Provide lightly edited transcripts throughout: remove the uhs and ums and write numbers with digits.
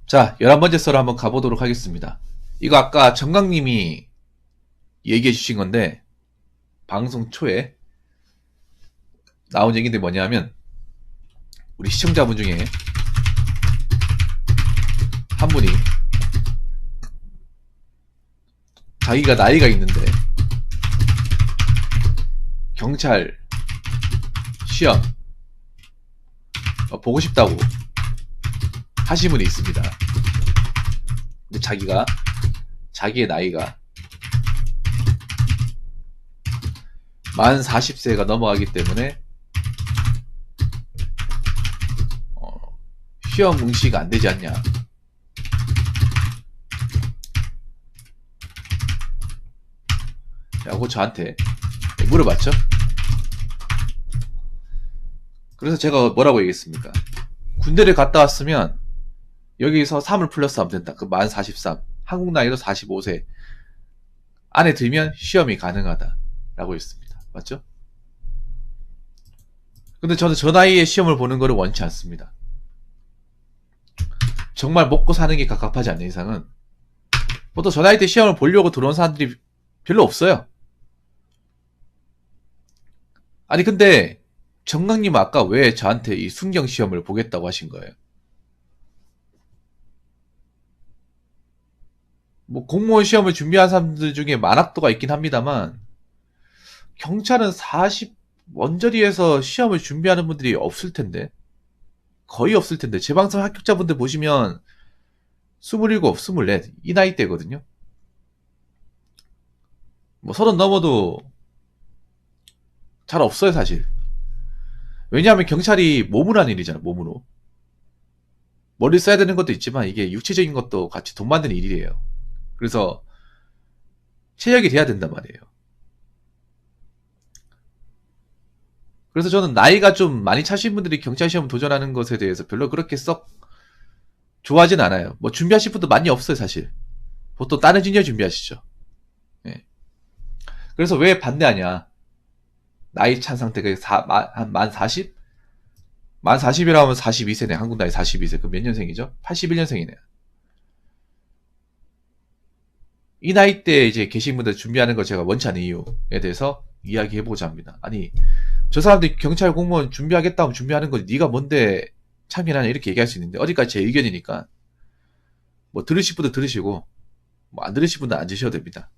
자, 11번째 썰을 한번 가보도록 하겠습니다. 이거 아까 정강님이 얘기해 주신 건데, 방송 초에 나온 얘기인데 뭐냐면, 우리 시청자분 중에 한 분이 자기가 나이가 있는데, 경찰 시험 보고 싶다고 하신 분이 있습니다. 근데 자기의 나이가 만 40세가 넘어가기 때문에 시험 응시가 안 되지 않냐. 라고 저한테 물어봤죠. 그래서 제가 뭐라고 얘기했습니까? 군대를 갔다 왔으면 여기서 3을 플러스 하면 된다. 그 만 43. 한국 나이도 45세 안에 들면 시험이 가능하다. 라고 했습니다. 맞죠? 근데 저는 저 나이에 시험을 보는 거를 원치 않습니다. 정말 먹고 사는 게 갑갑하지 않는 이상은 보통 저 나이 때 시험을 보려고 들어온 사람들이 별로 없어요. 아니 근데 정강님 아까 왜 저한테 이 순경 시험을 보겠다고 하신 거예요? 뭐 공무원 시험을 준비한 사람들 중에 만학도가 있긴 합니다만 경찰은 40 원저리에서 시험을 준비하는 분들이 없을 텐데, 거의 없을 텐데, 제 방송 합격자분들 보시면 27, 24 이 나이대거든요. 뭐 30 넘어도 잘 없어요 사실. 왜냐하면 경찰이 몸으로 하는 일이잖아. 몸으로 머리 써야 되는 것도 있지만 이게 육체적인 것도 같이 돈 만드는 일이에요. 그래서 체력이 돼야 된단 말이에요. 그래서 저는 나이가 좀 많이 차신 분들이 경찰 시험 도전하는 것에 대해서 별로 그렇게 썩 좋아하진 않아요. 뭐 준비하실 분도 많이 없어요 사실. 보통 다른 진열 준비하시죠. 예. 그래서 왜 반대하냐. 나이 찬 상태가 한 만 40? 만 40이라 하면 42세네. 한국 나이 42세. 그럼 몇 년생이죠? 81년생이네요. 이 나이 때 이제 계신 분들 준비하는 거 제가 원치 않은 이유에 대해서 이야기해보고자 합니다. 아니, 저 사람들이 경찰 공무원 준비하겠다 하면 준비하는 거 네가 뭔데 참견하냐 이렇게 얘기할 수 있는데, 어디까지 제 의견이니까 뭐 들으실 분들 들으시고 뭐 안 들으실 분들 안 드셔도 됩니다.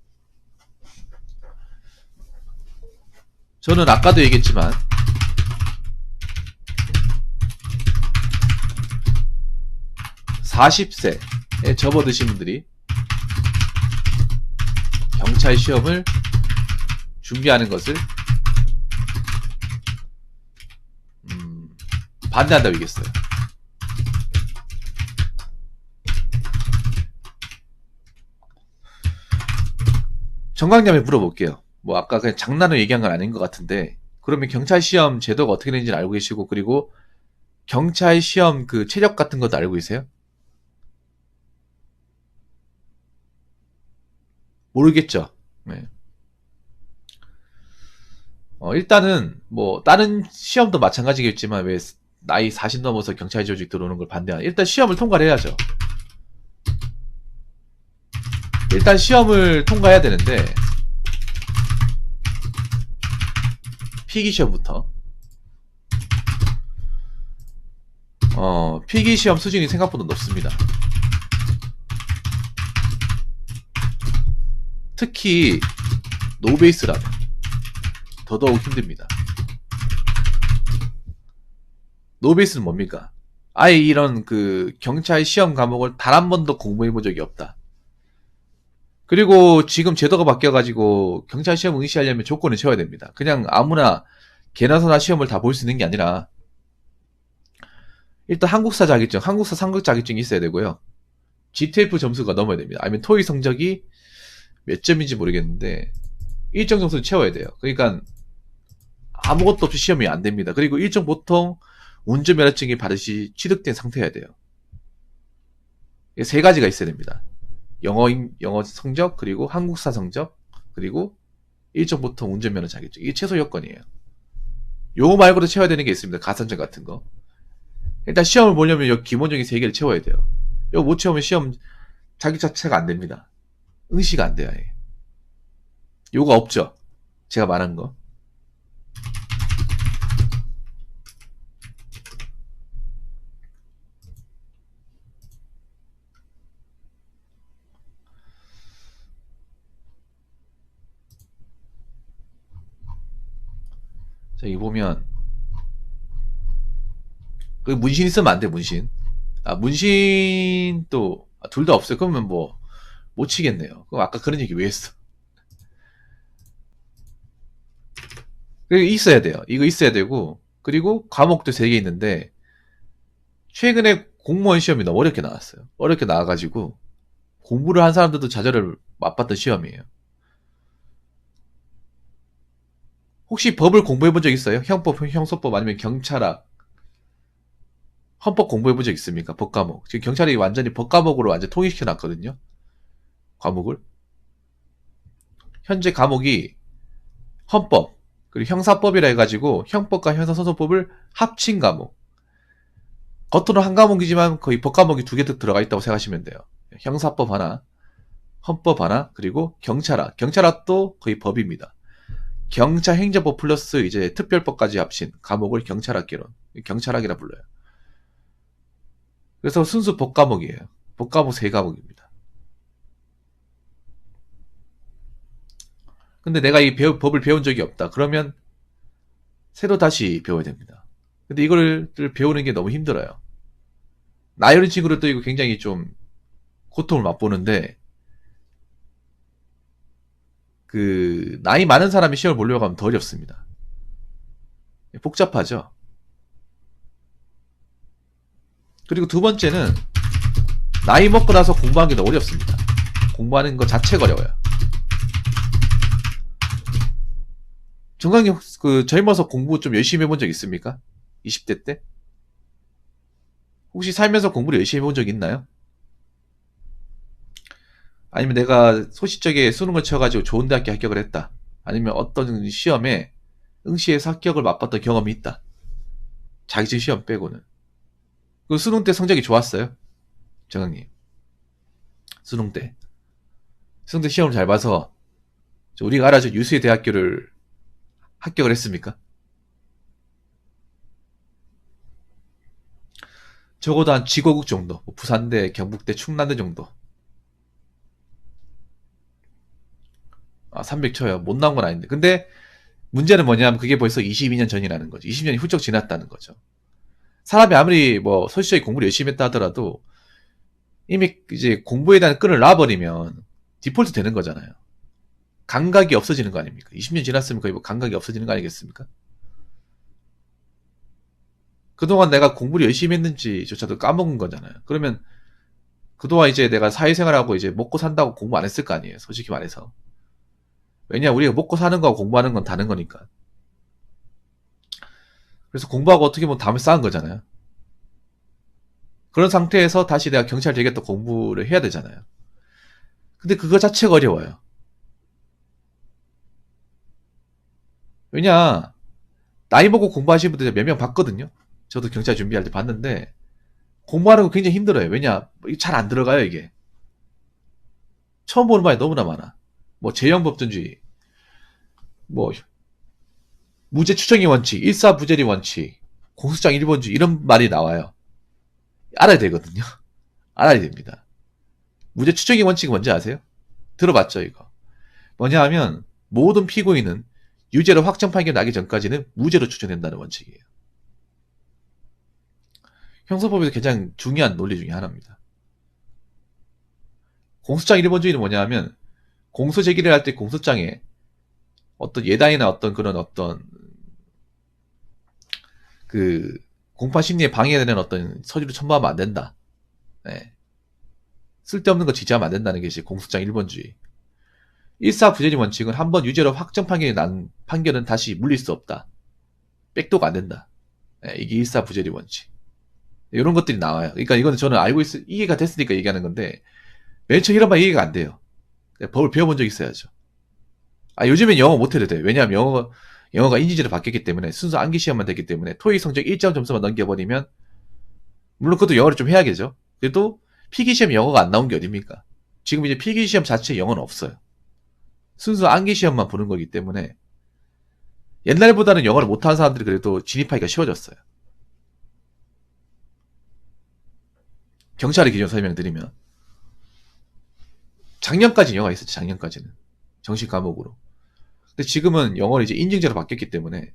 저는 아까도 얘기했지만 (40세에) 접어드신 분들이 경찰 시험을 준비하는 것을 반대한다고 얘기했어요. 정강님한테 물어볼게요. 뭐 아까 그냥 장난으로 얘기한 건 아닌 것 같은데, 그러면 경찰 시험 제도가 어떻게 되는지는 알고 계시고, 그리고 경찰 시험 그 체력 같은 것도 알고 계세요? 모르겠죠. 네. 일단은 뭐 다른 시험도 마찬가지겠지만 왜 나이 40 넘어서 경찰 조직 들어오는 걸 반대하는, 일단 시험을 통과를 해야죠. 일단 시험을 통과해야 되는데, 필기시험부터 필기시험 수준이 생각보다 높습니다. 특히 노베이스라면 더더욱 힘듭니다. 노베이스는 뭡니까? 아예 이런 그 경찰 시험 과목을 단 한 번도 공부해 본 적이 없다. 그리고 지금 제도가 바뀌어가지고 경찰 시험 응시하려면 조건을 채워야 됩니다. 그냥 아무나 개나소나 시험을 다 볼 수 있는 게 아니라 일단 한국사 자격증, 한국사 상급 자격증이 있어야 되고요. GTF 점수가 넘어야 됩니다. 아니면 토익 성적이 몇 점인지 모르겠는데 일정 점수를 채워야 돼요. 그러니까 아무것도 없이 시험이 안 됩니다. 그리고 일정 보통 운전면허증이 반드시 취득된 상태여야 돼요. 세 가지가 있어야 됩니다. 영어 성적, 그리고 한국사 성적, 그리고 일정 보통 운전면허 자격증. 이게 최소 요건이에요. 요거 말고도 채워야 되는 게 있습니다. 가산점 같은 거. 일단 시험을 보려면 요 기본적인 세 개를 채워야 돼요. 이거 못 채우면 시험 자격 자체가 안 됩니다. 응시가 안 돼요. 아예. 요거 없죠. 제가 말한 거. 자, 여기 보면 그 문신 있으면 안 돼, 문신. 아, 문신 또 둘 다 없어요. 그러면 뭐 못 치겠네요. 그럼 아까 그런 얘기 왜 했어? 그리고 있어야 돼요. 이거 있어야 되고, 그리고 과목도 3개 있는데 최근에 공무원 시험이 너무 어렵게 나왔어요. 어렵게 나와가지고 공부를 한 사람들도 좌절을 맛봤던 시험이에요. 혹시 법을 공부해 본 적 있어요? 형법, 형소법 아니면 경찰학, 헌법 공부해 본 적 있습니까? 법과목. 지금 경찰이 완전히 법과목으로 완전 통일시켜 놨거든요. 과목을. 현재 과목이 헌법, 그리고 형사법이라 해가지고 형법과 형사소송법을 합친 과목. 겉으로 한 과목이지만 거의 법과목이 2개 들어가 있다고 생각하시면 돼요. 형사법 하나, 헌법 하나, 그리고 경찰학. 경찰학도 거의 법입니다. 경찰 행정법 플러스 이제 특별법까지 합친 과목을 경찰학개론, 경찰학이라 불러요. 그래서 순수 법과목이에요. 법과목 3과목입니다. 근데 내가 이 법을 배운 적이 없다. 그러면 새로 다시 배워야 됩니다. 근데 이걸 배우는 게 너무 힘들어요. 나 이런 친구를 또 이거 굉장히 좀 고통을 맛보는데, 그 나이 많은 사람이 시험을 보려고 하면 더 어렵습니다. 복잡하죠. 그리고 두 번째는 나이 먹고 나서 공부하기 더 어렵습니다. 공부하는 것 자체가 어려워요. 정강님 그 젊어서 공부 좀 열심히 해본 적 있습니까? 20대 때? 혹시 살면서 공부를 열심히 해본 적 있나요? 아니면 내가 소시적에 수능을 쳐가지고 좋은 대학교 합격을 했다. 아니면 어떤 시험에 응시에서 합격을 맛봤던 경험이 있다. 자격증 시험 빼고는. 그 수능 때 성적이 좋았어요? 정강님. 수능 때. 수능 때 시험을 잘 봐서 우리가 알아준 유수의 대학교를 합격을 했습니까? 적어도 한 지고국 정도. 뭐 부산대, 경북대, 충남대 정도. 아, 300 쳐요. 못 나온 건 아닌데. 근데 문제는 뭐냐면 그게 벌써 22년 전이라는 거죠. 20년이 훌쩍 지났다는 거죠. 사람이 아무리 뭐 소시적인 공부를 열심히 했다 하더라도 이미 이제 공부에 대한 끈을 놔버리면 디폴트 되는 거잖아요. 감각이 없어지는 거 아닙니까? 20년 지났으면 거의 뭐 감각이 없어지는 거 아니겠습니까? 그동안 내가 공부를 열심히 했는지조차도 까먹은 거잖아요. 그러면 그동안 이제 내가 사회생활하고 이제 먹고 산다고 공부 안 했을 거 아니에요. 솔직히 말해서. 왜냐, 우리가 먹고 사는 거하고 공부하는 건 다른 거니까. 그래서 공부하고 어떻게 보면 담을 쌓은 거잖아요. 그런 상태에서 다시 내가 경찰 되겠다 공부를 해야 되잖아요. 근데 그거 자체가 어려워요. 왜냐, 나이 먹고 공부하시는 분들 몇 명 봤거든요. 저도 경찰 준비할 때 봤는데 공부하는 거 굉장히 힘들어요. 왜냐, 잘 안 들어가요 이게. 처음 보는 말이 너무나 많아. 뭐 제형법전주의, 뭐 무죄 추정의 원칙, 일사부재리 원칙, 공소장 1번주의 이런 말이 나와요. 알아야 되거든요. 알아야 됩니다. 무죄 추정의 원칙은 뭔지 아세요? 들어봤죠 이거. 뭐냐 하면 모든 피고인은 유죄로 확정 판결 나기 전까지는 무죄로 추정된다는 원칙이에요. 형사법에서 가장 중요한 논리 중에 하나입니다. 공소장 1번주의는 뭐냐 하면 공소 제기를 할 때 공소장에 어떤 예단이나 어떤 그런 어떤 그 공판 심리에 방해되는 어떤 서류를 첨부하면 안 된다. 네. 쓸데없는 거 지지하면 안 된다는 게 이제 공소장 1번주의. 일사부재리 원칙은 한번 유죄로 확정 판결이 난 판결은 다시 물릴 수 없다. 백도가 안 된다. 네, 이게 일사부재리 원칙. 이런 것들이 나와요. 그러니까 이거는 저는 알고 이해가 됐으니까 얘기하는 건데 맨 처음 이런 말 이해가 안 돼요. 법을 배워본 적 있어야죠. 아, 요즘엔 영어 못해도 돼요. 왜냐하면 영어가 인지제로 바뀌었기 때문에 순수 암기 시험만 됐기 때문에 토익 성적 1점 점수만 넘겨버리면 물론 그것도 영어를 좀 해야겠죠. 그래도 필기시험 영어가 안 나온 게 어딥니까? 지금 이제 필기시험 자체에 영어는 없어요. 순수 암기시험만 보는 거기 때문에 옛날보다는 영어를 못하는 사람들이 그래도 진입하기가 쉬워졌어요. 경찰의 기준 설명드리면 작년까지 영어가 있었죠. 작년까지는 정식 과목으로. 근데 지금은 영어를 이제 인증제로 바뀌었기 때문에.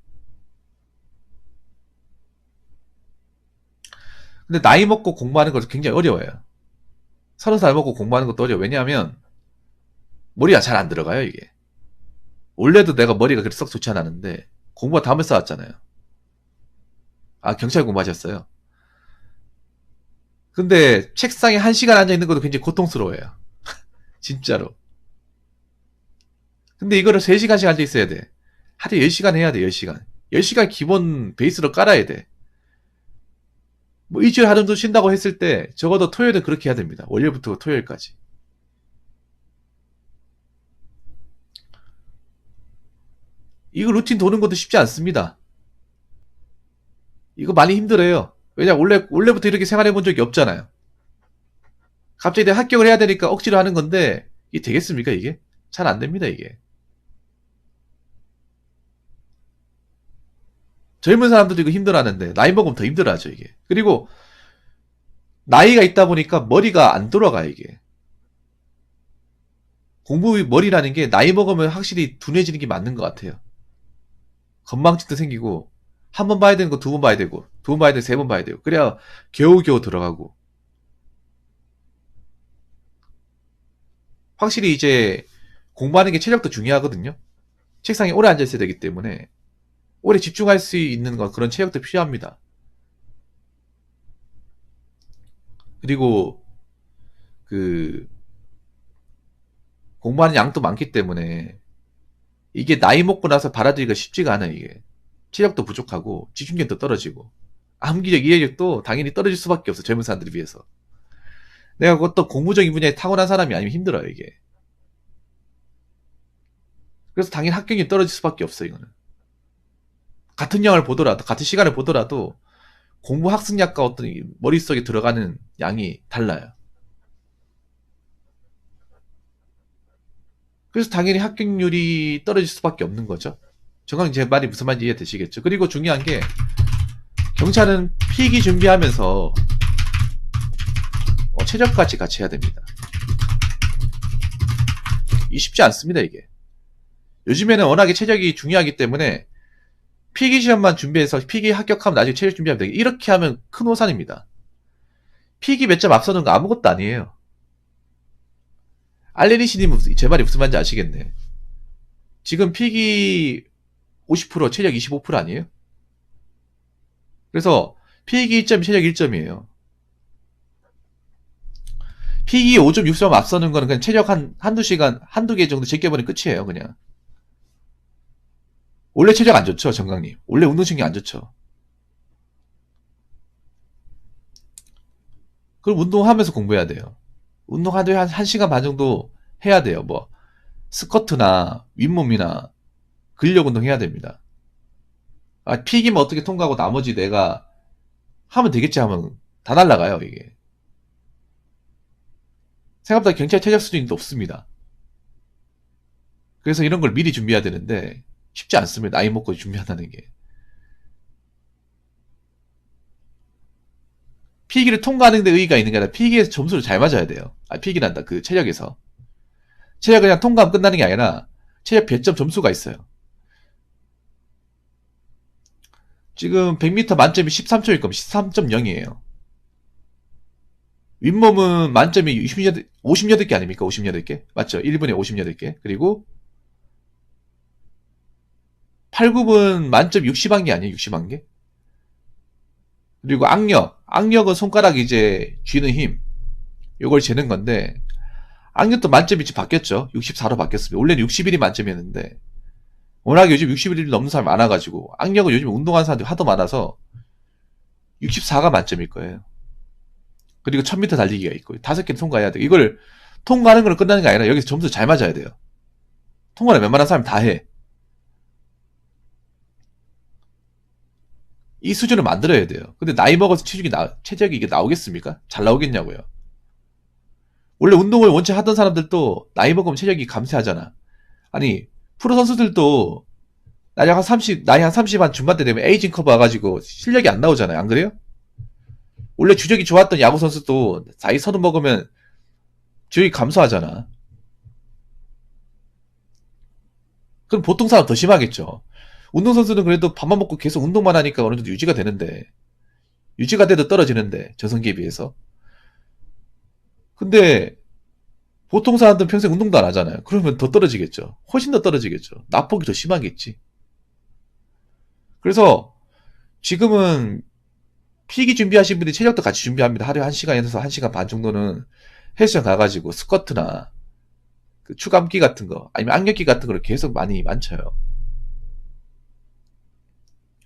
근데 나이 먹고 공부하는 것도 굉장히 어려워요. 30살 먹고 공부하는 것도 어려워. 왜냐하면 머리가 잘 안 들어가요, 이게. 원래도 내가 머리가 그렇게 썩 좋지 않았는데 공부가 담을 쌓았잖아요. 아, 경찰 공부하셨어요? 근데 책상에 1시간 앉아있는 것도 굉장히 고통스러워요. 진짜로. 근데 이거를 3시간씩 앉아있어야 돼. 하루에 10시간 해야 돼, 10시간. 10시간 기본 베이스로 깔아야 돼. 뭐 일주일 하루 정도 쉰다고 했을 때 적어도 토요일은 그렇게 해야 됩니다. 월요일부터 토요일까지. 이거 루틴 도는 것도 쉽지 않습니다. 이거 많이 힘들어요. 왜냐, 원래부터 이렇게 생활해 본 적이 없잖아요. 갑자기 내가 합격을 해야 되니까 억지로 하는 건데, 이게 되겠습니까, 이게? 잘 안 됩니다, 이게. 젊은 사람들도 이거 힘들어하는데, 나이 먹으면 더 힘들어하죠, 이게. 그리고, 나이가 있다 보니까 머리가 안 돌아가요, 이게. 공부 머리라는 게 나이 먹으면 확실히 둔해지는 게 맞는 것 같아요. 건망증도 생기고, 한 번 봐야 되는 거 2번 봐야 되고, 2번 봐야 되는 거 3번 봐야 되고, 그래야 겨우겨우 들어가고. 확실히 이제 공부하는 게 체력도 중요하거든요. 책상에 오래 앉아 있어야 되기 때문에 오래 집중할 수 있는 건 그런 체력도 필요합니다. 그리고 그 공부하는 양도 많기 때문에 이게 나이 먹고 나서 받아들이기가 쉽지가 않아요. 이게 체력도 부족하고 집중력도 떨어지고 암기력, 이해력도 당연히 떨어질 수밖에 없어. 젊은 사람들에 비해서. 내가 어떤 공부적인 분야에 타고난 사람이 아니면 힘들어요, 이게. 그래서 당연히 합격이 떨어질 수밖에 없어요, 이거는. 같은 영화를 보더라도, 같은 시간을 보더라도 공부 학습량과 어떤 머릿속에 들어가는 양이 달라요. 그래서 당연히 합격률이 떨어질 수밖에 없는 거죠. 정강 제 말이 무슨 말인지 이해되시겠죠? 그리고 중요한 게 경찰은 필기 준비하면서 최저까지 같이 해야 됩니다. 이 쉽지 않습니다, 이게. 요즘에는 워낙에 최적이 중요하기 때문에 필기 시험만 준비해서 필기 합격하면 나중에 최저 준비하면 되게 이렇게 하면 큰 오산입니다. 필기 몇 점 앞서는 거 아무것도 아니에요. 알레리시님 제 말이 무슨 말인지 아시겠네. 지금 필기 50% 최적 25% 아니에요? 그래서 필기 1점 최적 1점이에요. 필기 5점 6점 앞서는 거는 그냥 최적 한두 시간 한두 개 정도 제껴버리면 끝이에요. 그냥 원래 체력 안 좋죠, 정강님. 원래 운동신경 안 좋죠. 그럼 운동하면서 공부해야 돼요. 운동 하루에 한 1시간 반 정도 해야 돼요. 뭐 스쿼트나 윗몸이나 근력 운동 해야 됩니다. 아, 필기만 어떻게 통과하고 나머지 내가 하면 되겠지 하면 다 날라가요, 이게. 생각보다 경찰 최적 수준이 높습니다. 그래서 이런 걸 미리 준비해야 되는데 쉽지 않습니다. 나이 먹고 준비한다는 게. 필기를 통과하는 데 의의가 있는 게 아니라 필기에서 점수를 잘 맞아야 돼요. 아, 필기란다. 그 체력에서. 체력 그냥 통과하면 끝나는 게 아니라 체력 배점 점수가 있어요. 지금 100m 만점이 13초일 거면 13.0이에요. 윗몸은 만점이 58개 아닙니까? 58개? 맞죠? 1분에 58개. 그리고 팔굽은 만점 60한 개 아니에요? 60한 개? 그리고 악력. 악력은 손가락 이제 쥐는 힘. 요걸 재는 건데, 악력도 만점이 지금 바뀌었죠. 64로 바뀌었습니다. 원래는 61이 만점이었는데, 워낙에 요즘 61이 넘는 사람이 많아가지고, 악력은 요즘 운동하는 사람들이 하도 많아서, 64가 만점일 거예요. 그리고 1000m 달리기가 있고, 5개는 통과해야 돼요. 이걸 통과하는 거는 끝나는 게 아니라, 여기서 점수 잘 맞아야 돼요. 통과는 웬만한 사람이 다 해. 이 수준을 만들어야 돼요. 근데 나이 먹어서 체적이 이게 나오겠습니까? 잘 나오겠냐고요. 원래 운동을 원체 하던 사람들도 나이 먹으면 체력이 감퇴하잖아. 아니, 프로 선수들도 나이 한 30 한 중반 때 되면 에이징 커브 와가지고 실력이 안 나오잖아요. 안 그래요? 원래 주력이 좋았던 야구 선수도 나이 서른 먹으면 주력이 감소하잖아. 그럼 보통 사람 더 심하겠죠. 운동선수는 그래도 밥만 먹고 계속 운동만 하니까 어느 정도 유지가 되는데, 유지가 돼도 떨어지는데, 전성기에 비해서. 근데, 보통 사람들은 평생 운동도 안 하잖아요. 그러면 더 떨어지겠죠. 훨씬 더 떨어지겠죠. 낙폭이 더 심하겠지. 그래서, 지금은, 필기 준비하신 분들이 체력도 같이 준비합니다. 하루에 1시간에서 1시간 반 정도는 헬스장 가가지고 스쿼트나, 그 추감기 같은 거, 아니면 악력기 같은 거를 계속 많이 만져요.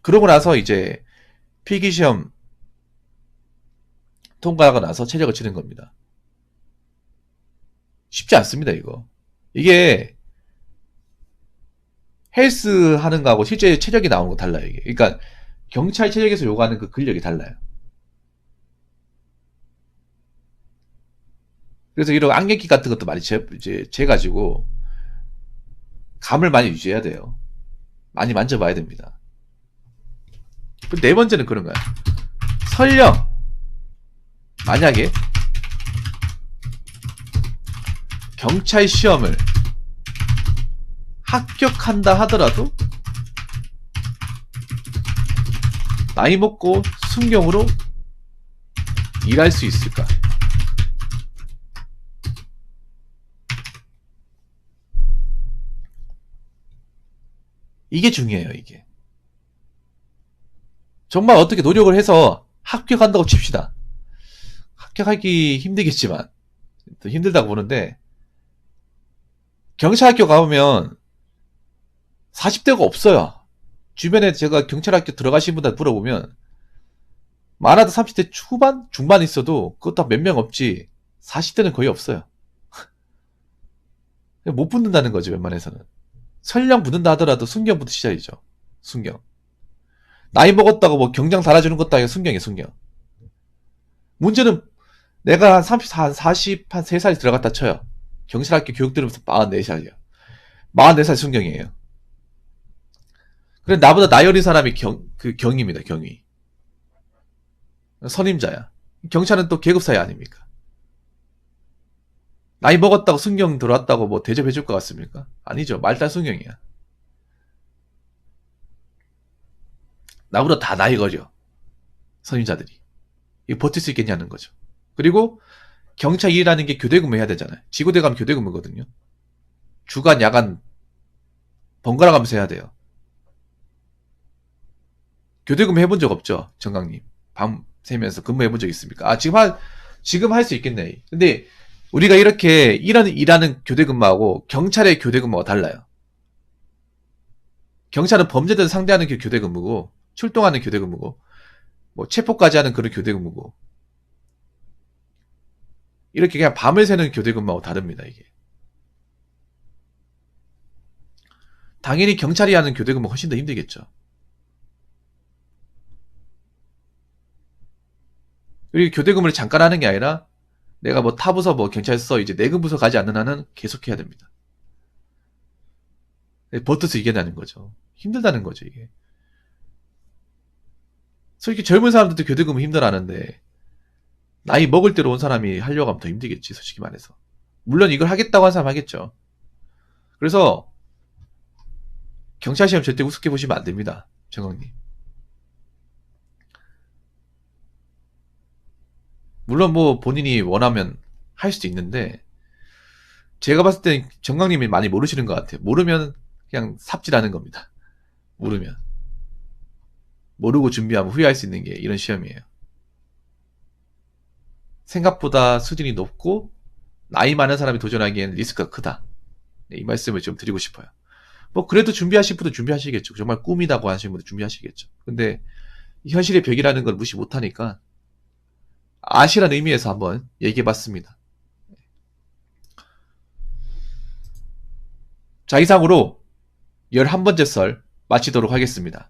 그러고 나서 이제 필기시험 통과하고 나서 체력을 치는 겁니다. 쉽지 않습니다, 이거. 이게 헬스 하는 거하고 실제 체력이 나오는 거 달라요, 이게. 그러니까 경찰 체력에서 요구하는 그 근력이 달라요. 그래서 이런 악력기 같은 것도 많이 재가지고 감을 많이 유지해야 돼요. 많이 만져봐야 됩니다. 네 번째는 그런 거야. 설령 만약에 경찰 시험을 합격한다 하더라도 나이 먹고 순경으로 일할 수 있을까? 이게 중요해요, 이게. 정말 어떻게 노력을 해서 합격한다고 칩시다. 합격하기 힘들겠지만, 더 힘들다고 보는데, 경찰학교 가보면 40대가 없어요. 주변에 제가 경찰학교 들어가신 분들 물어보면, 많아도 30대 초반? 중반 있어도 그것도 몇 명 없지, 40대는 거의 없어요. 못 붙는다는 거죠, 웬만해서는. 설령 붙는다 하더라도 순경부터 시작이죠. 순경. 나이 먹었다고 뭐 경장 달아주는 것도 아니고 순경이에요, 순경. 문제는 내가 한 40, 한 3살 들어갔다 쳐요. 경찰학교 교육 들으면서 44살이요. 44살 순경이에요. 그래, 나보다 나이 어린 사람이 경위입니다, 경위. 선임자야. 경찰은 또 계급 사이 아닙니까? 나이 먹었다고 순경 들어왔다고 뭐 대접해줄 것 같습니까? 아니죠. 말단 순경이야. 나보다 다 나이 거죠. 선임자들이. 이거 버틸 수 있겠냐는 거죠. 그리고 경찰 일이라는 게 교대 근무해야 되잖아요. 지구대 가면 교대 근무거든요. 주간, 야간 번갈아 가면서 해야 돼요. 교대 근무 해본 적 없죠, 정강님? 밤 새면서 근무해본 적 있습니까? 아, 지금 할 수 있겠네. 근데 우리가 이렇게 일하는 교대 근무하고 경찰의 교대 근무가 달라요. 경찰은 범죄자들 상대하는 게 교대 근무고, 출동하는 교대 근무고, 뭐 체포까지 하는 그런 교대 근무고, 이렇게 그냥 밤을 새는 교대 근무하고 다릅니다, 이게. 당연히 경찰이 하는 교대 근무가 훨씬 더 힘들겠죠. 그리고 교대 근무를 잠깐 하는 게 아니라 내가 뭐 타부서 뭐 경찰서 이제 내근부서 가지 않는 한은 계속해야 됩니다. 버텨서 이겨내는 거죠. 힘들다는 거죠, 이게. 솔직히 젊은 사람들도 교대 근무 힘들어하는데 나이 먹을 대로 온 사람이 하려고 하면 더 힘들겠지, 솔직히 말해서. 물론 이걸 하겠다고 한 사람 하겠죠. 그래서 경찰 시험 절대 우습게 보시면 안 됩니다, 정강님. 물론 뭐 본인이 원하면 할 수도 있는데, 제가 봤을 때 정강님이 많이 모르시는 것 같아요. 모르면 그냥 삽질하는 겁니다. 모르면. 모르고 준비하면 후회할 수 있는 게 이런 시험이에요. 생각보다 수준이 높고 나이 많은 사람이 도전하기에는 리스크가 크다. 네, 이 말씀을 좀 드리고 싶어요. 뭐 그래도 준비하실 분도 준비하시겠죠. 정말 꿈이라고 하시는 분도 준비하시겠죠. 근데 현실의 벽이라는 걸 무시 못하니까 아시라는 의미에서 한번 얘기해봤습니다. 자, 이상으로 11번째 썰 마치도록 하겠습니다.